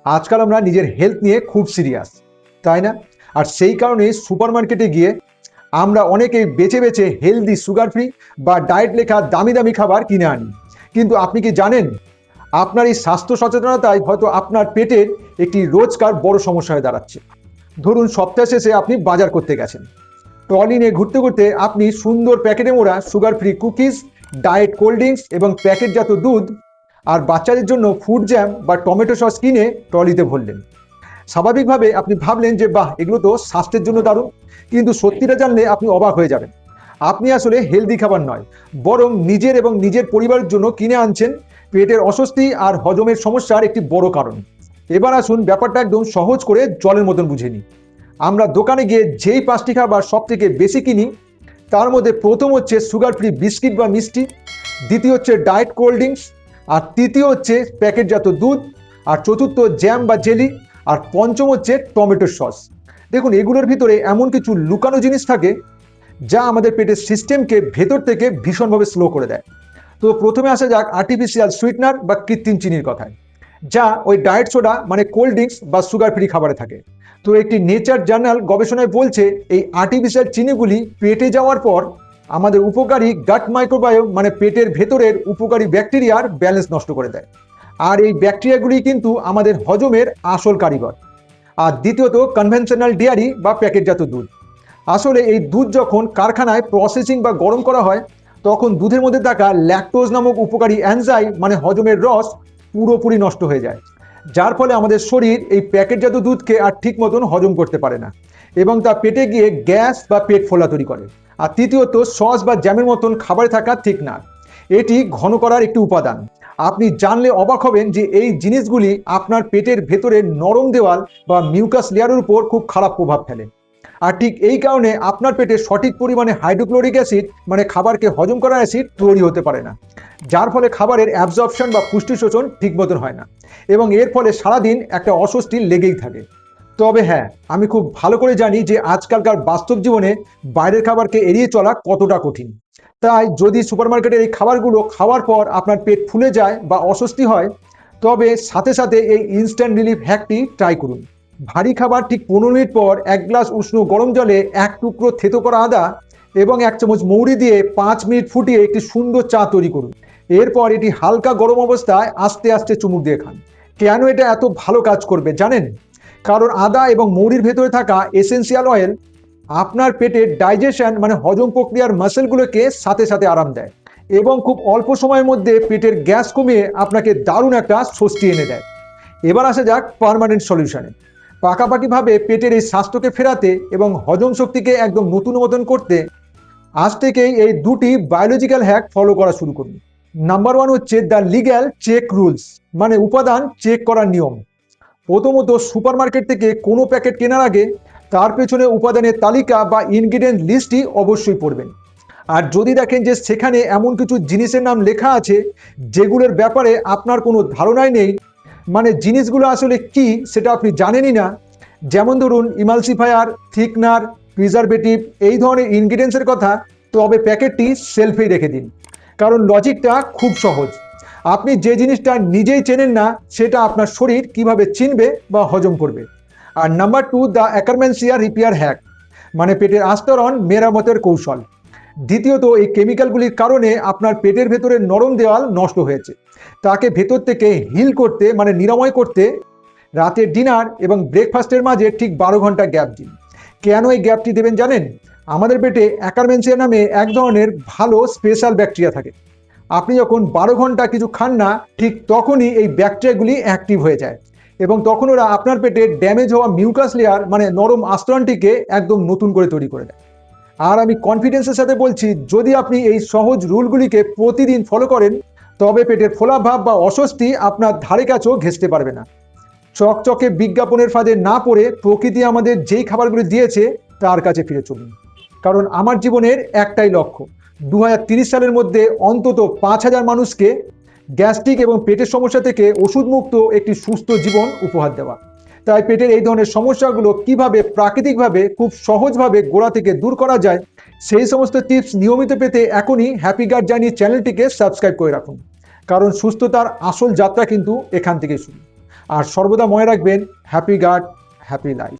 আজকাল আমরা নিজের হেলথ নিয়ে খুব সিরিয়াস, তাই না? আর সেই কারণে সুপারমার্কেটে গিয়ে আমরা অনেকেই বেছে বেছে হেলদি, সুগার ফ্রি বা ডায়েট লেখা দামি দামি খাবার কিনে আনি। কিন্তু আপনি কি জানেন, আপনার এই স্বাস্থ্য সচেতনতায় হয়তো আপনার পেটের একটি রোজকার বড় সমস্যা হয়ে দাঁড়াচ্ছে। ধরুন, সপ্তাহ শেষে আপনি বাজার করতে গেছেন, ট্রলি নিয়ে ঘুরতে ঘুরতে আপনি সুন্দর প্যাকেটে মোড়া sugar free cookies, diet cold drinks এবং প্যাকেটজাত দুধ আর বাচ্চাদের জন্য ফুড জ্যাম বা টমেটো সস কিনে ট্রলিতে ভরলেন। স্বাভাবিকভাবে আপনি ভাবলেন যে বাহ, এগুলো তো স্বাস্থ্যের জন্য দারুণ। কিন্তু সত্যিটা জানলে আপনি অবাক হয়ে যাবেন। আপনি আসলে হেলদি খাবার নয়, বরং নিজের এবং নিজের পরিবারের জন্য কিনে আনছেন পেটের অস্বস্তি আর হজমের সমস্যার একটি বড় কারণ। এবার আসুন ব্যাপারটা একদম সহজ করে জলের মতন বুঝে নিই। আমরা দোকানে গিয়ে যেই 5টি খাবার সব থেকে বেশি কিনি, তার মধ্যে প্রথম হচ্ছে সুগার ফ্রি বিস্কিট বা মিষ্টি, দ্বিতীয় হচ্ছে ডায়েট কোল্ড ড্রিঙ্কস, আর তৃতীয় হচ্ছে প্যাকেটজাত দুধ, আর চতুর্থ জ্যাম বা জেলি, আর পঞ্চম হচ্ছে টমেটো সস। দেখুন, এগুলোর ভিতরে এমন কিছু লুকানো জিনিস থাকে যা আমাদের পেটের সিস্টেমকে ভেতর থেকে ভীষণভাবে স্লো করে দেয়। তো প্রথমে আসা যাক আর্টিফিশিয়াল সুইটনার বা কৃত্রিম চিনির কথায়, যা ওই ডায়েট সোডা মানে কোল্ড ড্রিঙ্কস বা সুগার ফ্রি খাবারে থাকে। তো একটি নেচার জার্নাল গবেষণায় বলছে এই আর্টিফিশিয়াল চিনিগুলি পেটে যাওয়ার পর আমাদের উপকারী গাট মাইক্রোবায়োম মানে পেটের ভেতরের উপকারী ব্যাকটেরিয়ার ব্যালেন্স নষ্ট করে দেয়। আর এই ব্যাকটেরিয়াগুলি কিন্তু আমাদের হজমের আসল কারিগর। আর দ্বিতীয়ত কনভেনশনাল ডেয়ারি বা প্যাকেটজাত দুধ। আসলে এই দুধ যখন কারখানায় প্রসেসিং বা গরম করা হয়, তখন দুধের মধ্যে থাকা ল্যাকটোজ নামক উপকারী এনজাইম মানে হজমের রস পুরোপুরি নষ্ট হয়ে যায়, যার ফলে আমাদের শরীর এই প্যাকেটজাত দুধকে আর ঠিক মতন হজম করতে পারে না এবং তা পেটে গিয়ে গ্যাস বা পেট ফোলা তৈরি করে। আর তৃতীয়ত সস বা জ্যামের মতন খাবারে থাকা থিকনার, এটি ঘন করার একটি উপাদান। আপনি জানলে অবাক হবেন যে এই জিনিসগুলি আপনার পেটের ভেতরে নরম দেওয়াল বা মিউকাস লেয়ারের উপর খুব খারাপ প্রভাব ফেলে। আর ঠিক এই কারণে আপনার পেটে সঠিক পরিমাণে হাইড্রোক্লোরিক অ্যাসিড মানে খাবারকে হজম করা অ্যাসিড তৈরি হতে পারে না, যার ফলে খাবারের অ্যাবজর্পশন বা পুষ্টি শোষণ ঠিক মতন হয় না এবং এর ফলে সারাদিন একটা অস্বস্তি লেগেই থাকে। তবে হ্যাঁ, আমি খুব ভালো করে জানি যে আজকালকার বাস্তব জীবনে বাইরের খাবারকে এড়িয়ে চলা কতটা কঠিন। তাই যদি সুপারমার্কেটের এই খাবারগুলো খাওয়ার পর আপনার পেট ফুলে যায় বা অস্বস্তি হয়, তবে সাথে সাথে এই ইনস্ট্যান্ট রিলিফ হ্যাকটি ট্রাই করুন। ভারী খাবার ঠিক 15 মিনিট পর 1 গ্লাস উষ্ণ গরম জলে 1 টুকরো থেতো করা আদা এবং 1 চামচ মৌরি দিয়ে 5 মিনিট ফুটিয়ে একটি সুন্দর চা তৈরি করুন। এরপর এটি হালকা গরম অবস্থায় আস্তে আস্তে চুমুক দিয়ে খান। কেন এটা এত ভালো কাজ করবে জানেন? কারণ আদা এবং মৌরির ভেতরে থাকা এসেন্সিয়াল অয়েল আপনার পেটের ডাইজেশন মানে হজম প্রক্রিয়ার মাসেলগুলোকে সাথে সাথে আরাম দেয় এবং খুব অল্প সময়ের মধ্যে পেটের গ্যাস কমিয়ে আপনাকে দারুণ একটা স্বস্তি এনে দেয়। এবার আসা যাক পার্মানেন্ট সলিউশনে। পাকাপাকিভাবে পেটের এই স্বাস্থ্যকে ফেরাতে এবং হজম শক্তিকে একদম নতুন মতন করতে আজ থেকেই এই দুটি বায়োলজিক্যাল হ্যাক ফলো করা শুরু করুন। নাম্বার 1 হচ্ছে দ্য লিগ্যাল চেক রুলস মানে উপাদান চেক করার নিয়ম। প্রথমত, সুপারমার্কেট থেকে কোনো প্যাকেট কেনার আগে তার পেছনে উপাদানের তালিকা বা ইনগ্রিডিয়েন্ট লিস্টটি অবশ্যই পড়বেন। আর যদি দেখেন যে সেখানে এমন কিছু জিনিসের নাম লেখা আছে যেগুলোর ব্যাপারে আপনার কোনো ধারণাই নেই, মানে জিনিসগুলো আসলে কি সেটা আপনি জানেনই না, যেমন ধরুন ইমালসিফায়ার, থিকনার, প্রিজারভেটিভ এই ধরনের ইনগ্রিডিয়েন্টসের কথা, তবে প্যাকেটটি সেলফেই রেখে দিন। কারণ লজিকটা খুব সহজ। আপনি যে জিনিসটা নিজেই চেনেন না সেটা আপনার শরীর কিভাবে চিনবে বা হজম করবে। আর নাম্বার 2, দ্য অ্যাকারমেন্সিয়া রিপেয়ার হ্যাক মানে পেটের আস্তরণ মেরামতের কৌশল। দ্বিতীয়ত, এই কেমিক্যালগুলির কারণে আপনার পেটের ভেতরে নরম দেওয়াল নষ্ট হয়েছে, তাকে ভেতর থেকে হিল করতে মানে নিরাময় করতে রাতের ডিনার এবং ব্রেকফাস্টের মাঝে ঠিক 12 ঘন্টা গ্যাপ দিন। কেন এই গ্যাপটি দেবেন জানেন? আমাদের পেটে অ্যাকারমেন্সিয়া নামে এক ধরনের ভালো স্পেশাল ব্যাকটেরিয়া থাকে। আপনি যখন 12 ঘন্টা কিছু খান না, ঠিক তখনই এই ব্যাকটেরিয়াগুলি অ্যাক্টিভ হয়ে যায় এবং তখন ওরা আপনার পেটে ড্যামেজ হওয়া মিউকাস লেয়ার মানে নরম আস্তরণটিকে একদম নতুন করে তৈরি করে দেয়। আর আমি কনফিডেন্সের সাথে বলছি, যদি আপনি এই সহজ রুলগুলিকে প্রতিদিন ফলো করেন, তবে পেটের ফোলাভাব বা অস্বস্তি আপনার ধারে কাছেও ঘেঁষতে পারবে না। চকচকে বিজ্ঞাপনের ফাঁদে না পড়ে প্রকৃতি আমাদের যেই খাবারগুলি দিয়েছে তার কাছে ফিরে চলুন। কারণ আমার জীবনের একটাই লক্ষ্য, 2030 সালের মধ্যে অন্তত 5,000 মানুষকে গ্যাস্ট্রিক এবং পেটের সমস্যা থেকে ওষুধমুক্ত একটি সুস্থ জীবন উপহার দেওয়া। তাই পেটের এই ধরনের সমস্যাগুলো কিভাবে প্রাকৃতিকভাবে খুব সহজভাবে গোড়া থেকে দূর করা যায়, সেই সমস্ত টিপস নিয়মিত পেতে এখনই হ্যাপি গাট জার্নি চ্যানেলটিকে সাবস্ক্রাইব করে রাখুন। কারণ সুস্থতার আসল যাত্রা কিন্তু এখান থেকেই শুরু। আর সর্বদা মনে রাখবেন, হ্যাপি গাট হ্যাপি লাইফ।